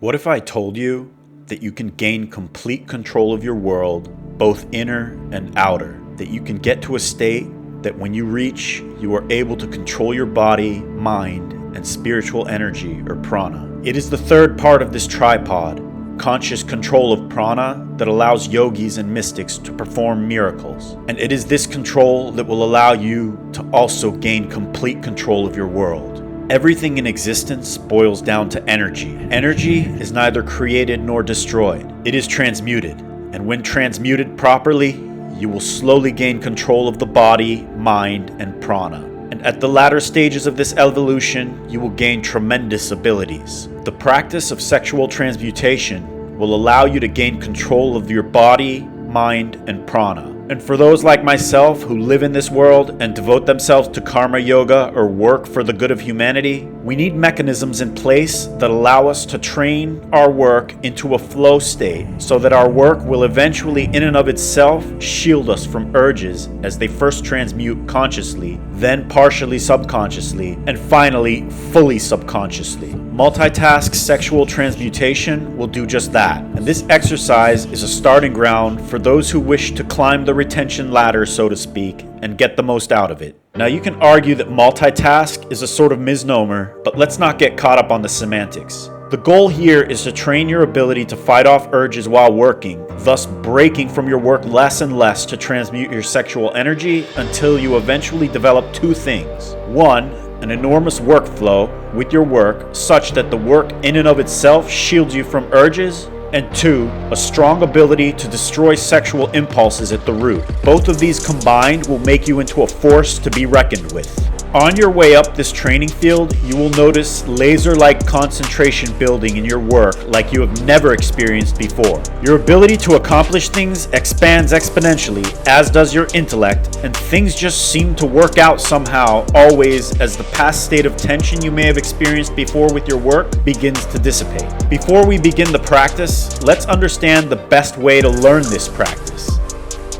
What if I told you that you can gain complete control of your world, both inner and outer? That you can get to a state that when you reach, you are able to control your body, mind, and spiritual energy or prana. It is the third part of this tripod, conscious control of prana, that allows yogis and mystics to perform miracles. And it is this control that will allow you to also gain complete control of your world. Everything in existence boils down to energy. Energy is neither created nor destroyed. It is transmuted. And when transmuted properly, you will slowly gain control of the body, mind, and prana. And at the latter stages of this evolution, you will gain tremendous abilities. The practice of sexual transmutation will allow you to gain control of your body, mind, and prana. And for those like myself who live in this world and devote themselves to karma yoga or work for the good of humanity, we need mechanisms in place that allow us to train our work into a flow state so that our work will eventually in and of itself shield us from urges as they first transmute consciously, then partially subconsciously, and finally fully subconsciously. Multitask sexual transmutation will do just that, and this exercise is a starting ground for those who wish to climb the retention ladder, so to speak, and get the most out of it. Now you can argue that multitask is a sort of misnomer, but let's not get caught up on the semantics. The goal here is to train your ability to fight off urges while working, thus breaking from your work less and less to transmute your sexual energy until you eventually develop two things. One, an enormous workflow with your work such that the work in and of itself shields you from urges, and two, a strong ability to destroy sexual impulses at the root. Both of these combined will make you into a force to be reckoned with. On your way up this training field, you will notice laser-like concentration building in your work like you have never experienced before. Your ability to accomplish things expands exponentially, as does your intellect, and things just seem to work out somehow, always as the past state of tension you may have experienced before with your work begins to dissipate. Before we begin the practice, let's understand the best way to learn this practice.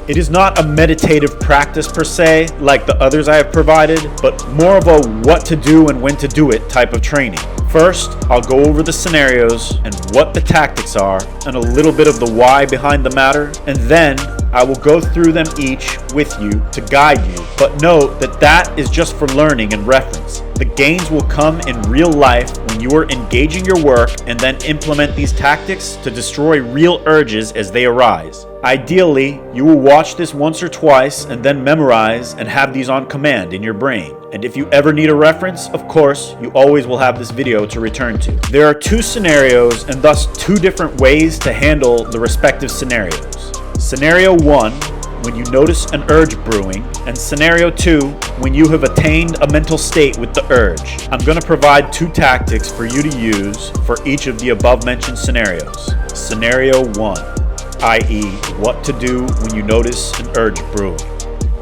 It is not a meditative practice per se, like the others I have provided, but more of a what to do and when to do it type of training. First, I'll go over the scenarios and what the tactics are, and a little bit of the why behind the matter, and then I will go through them each with you to guide you. But note that that is just for learning and reference. The gains will come in real life when you are engaging your work and then implement these tactics to destroy real urges as they arise. Ideally, you will watch this once or twice and then memorize and have these on command in your brain. And if you ever need a reference, of course, you always will have this video to return to. There are two scenarios and thus two different ways to handle the respective scenarios. Scenario 1, when you notice an urge brewing, and Scenario 2, when you have attained a mental state with the urge. I'm going to provide two tactics for you to use for each of the above mentioned scenarios. Scenario 1, i.e., what to do when you notice an urge brewing.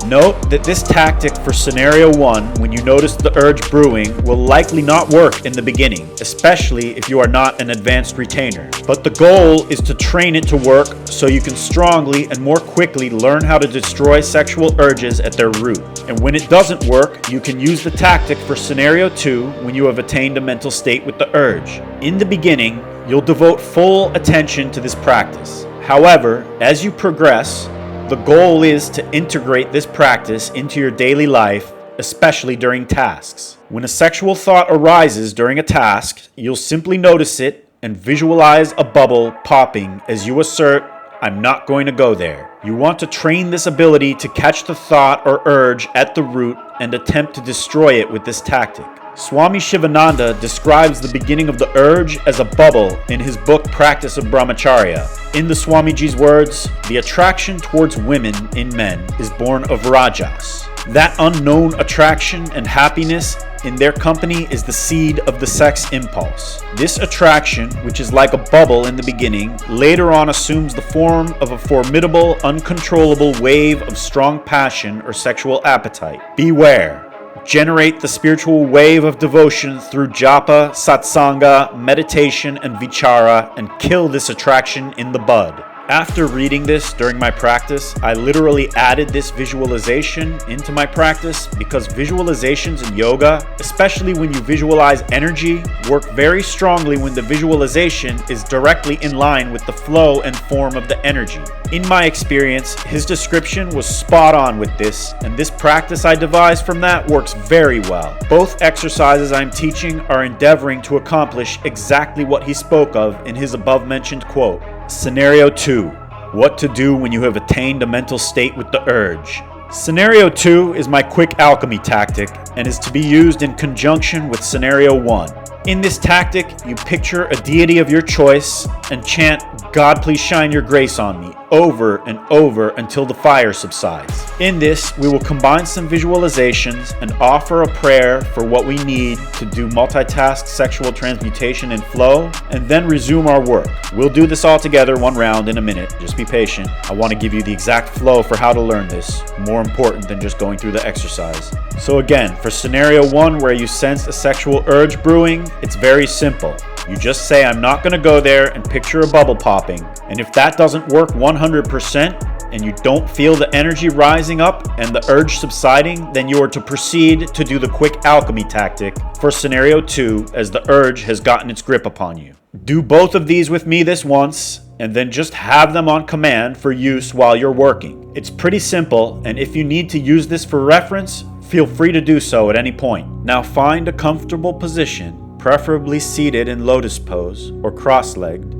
Note that this tactic for Scenario 1, when you notice the urge brewing, will likely not work in the beginning, especially if you are not an advanced retainer. But the goal is to train it to work so you can strongly and more quickly learn how to destroy sexual urges at their root. And when it doesn't work, you can use the tactic for Scenario 2 when you have attained a mental state with the urge. In the beginning, you'll devote full attention to this practice. However, as you progress, the goal is to integrate this practice into your daily life, especially during tasks. When a sexual thought arises during a task, you'll simply notice it and visualize a bubble popping as you assert, "I'm not going to go there." You want to train this ability to catch the thought or urge at the root and attempt to destroy it with this tactic. Swami Shivananda describes the beginning of the urge as a bubble in his book Practice of Brahmacharya. In the Swamiji's words, the attraction towards women in men is born of rajas. That unknown attraction and happiness in their company is the seed of the sex impulse. This attraction, which is like a bubble in the beginning, later on assumes the form of a formidable, uncontrollable wave of strong passion or sexual appetite. Beware. Generate the spiritual wave of devotion through japa, satsanga, meditation, and vichara, and kill this attraction in the bud. After reading this during my practice, I literally added this visualization into my practice because visualizations in yoga, especially when you visualize energy, work very strongly when the visualization is directly in line with the flow and form of the energy. In my experience, his description was spot on with this, and this practice I devised from that works very well. Both exercises I'm teaching are endeavoring to accomplish exactly what he spoke of in his above-mentioned quote. Scenario 2. What to do when you have attained a mental state with the urge. Scenario 2 is my quick alchemy tactic and is to be used in conjunction with Scenario 1. In this tactic, you picture a deity of your choice and chant, "God, please shine your grace on me," over and over until the fire subsides. In this, we will combine some visualizations and offer a prayer for what we need to do multitask sexual transmutation and flow, and then resume our work. We'll do this all together one round in a minute. Just be patient. I want to give you the exact flow for how to learn this, more important than just going through the exercise. So again, for Scenario 1 where you sense a sexual urge brewing, it's very simple. You just say, "I'm not going to go there," and picture a bubble popping. And if that doesn't work 100% and you don't feel the energy rising up and the urge subsiding, then you are to proceed to do the quick alchemy tactic for Scenario 2 as the urge has gotten its grip upon you. Do both of these with me this once, and then just have them on command for use while you're working. It's pretty simple, and if you need to use this for reference, feel free to do so at any point. Now find a comfortable position, preferably seated in lotus pose or cross-legged.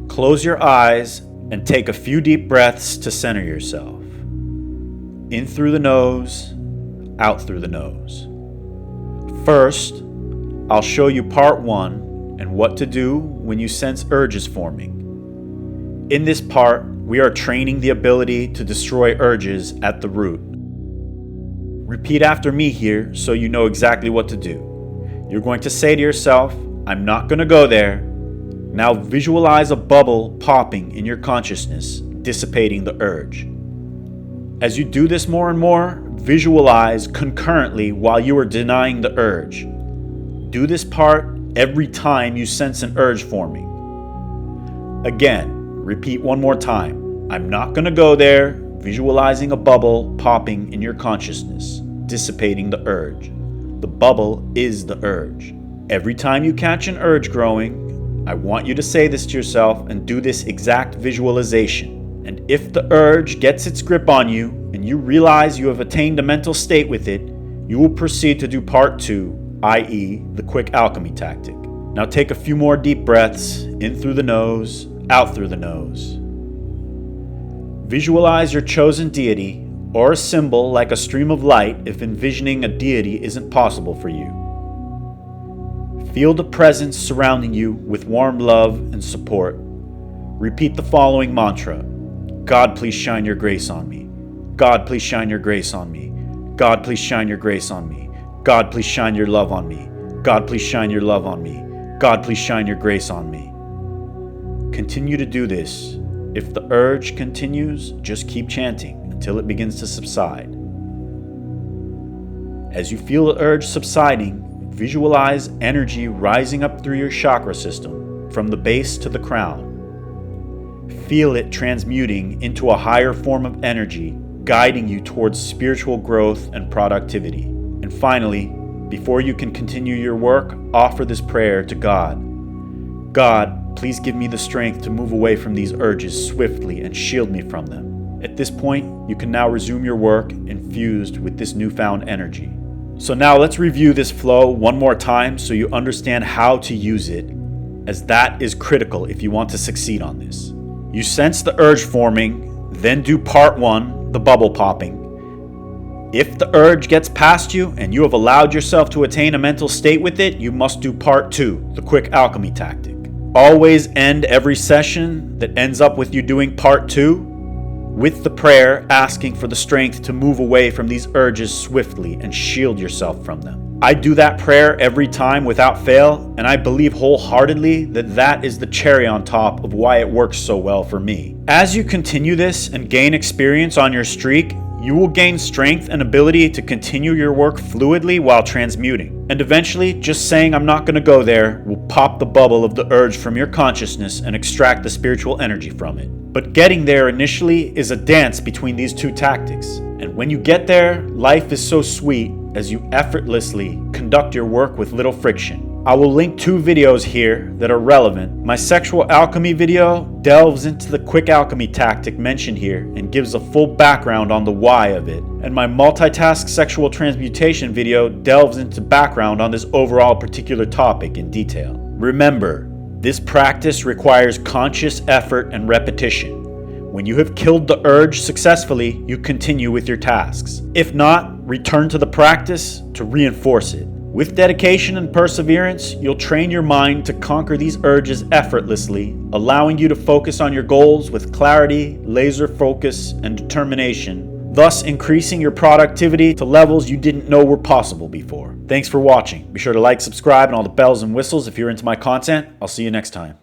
Close your eyes and take a few deep breaths to center yourself. In through the nose, out through the nose. First, I'll show you part 1 and what to do when you sense urges forming. In this part, we are training the ability to destroy urges at the root. Repeat after me here so you know exactly what to do. You're going to say to yourself, "I'm not going to go there." Now visualize a bubble popping in your consciousness, dissipating the urge. As you do this more and more, visualize concurrently while you are denying the urge. Do this part every time you sense an urge forming. Again, repeat one more time. "I'm not going to go there," visualizing a bubble popping in your consciousness, dissipating the urge. The bubble is the urge. Every time you catch an urge growing, I want you to say this to yourself and do this exact visualization. And if the urge gets its grip on you and you realize you have attained a mental state with it, you will proceed to do part 2, i.e. the quick alchemy tactic. Now take a few more deep breaths, in through the nose, out through the nose. Visualize your chosen deity or a symbol like a stream of light if envisioning a deity isn't possible for you. Feel the presence surrounding you with warm love and support. Repeat the following mantra. "God, please shine your grace on me. God, please shine your grace on me. God, please shine your grace on me. God, please shine your love on me. God, please shine your love on me. God, please shine your grace on me." Continue to do this. If the urge continues, just keep chanting until it begins to subside. As you feel the urge subsiding, visualize energy rising up through your chakra system, from the base to the crown. Feel it transmuting into a higher form of energy, guiding you towards spiritual growth and productivity. And finally, before you can continue your work, offer this prayer to God. "God, please give me the strength to move away from these urges swiftly and shield me from them." At this point, you can now resume your work infused with this newfound energy. So now let's review this flow one more time so you understand how to use it, as that is critical if you want to succeed on this. You sense the urge forming, then do part 1, the bubble popping. If the urge gets past you and you have allowed yourself to attain a mental state with it, you must do part 2, the quick alchemy tactic. Always end every session that ends up with you doing part 2 with the prayer asking for the strength to move away from these urges swiftly and shield yourself from them. I do that prayer every time without fail, and I believe wholeheartedly that that is the cherry on top of why it works so well for me. As you continue this and gain experience on your streak, you will gain strength and ability to continue your work fluidly while transmuting. And eventually, just saying I'm not going to go there will pop the bubble of the urge from your consciousness and extract the spiritual energy from it. But getting there initially is a dance between these two tactics. And when you get there, life is so sweet as you effortlessly conduct your work with little friction. I will link 2 videos here that are relevant. My sexual alchemy video delves into the quick alchemy tactic mentioned here and gives a full background on the why of it. And my multitask sexual transmutation video delves into background on this overall particular topic in detail. Remember, this practice requires conscious effort and repetition. When you have killed the urge successfully, you continue with your tasks. If not, return to the practice to reinforce it. With dedication and perseverance, you'll train your mind to conquer these urges effortlessly, allowing you to focus on your goals with clarity, laser focus, and determination, thus increasing your productivity to levels you didn't know were possible before. Thanks for watching. Be sure to like, subscribe, and all the bells and whistles if you're into my content. I'll see you next time.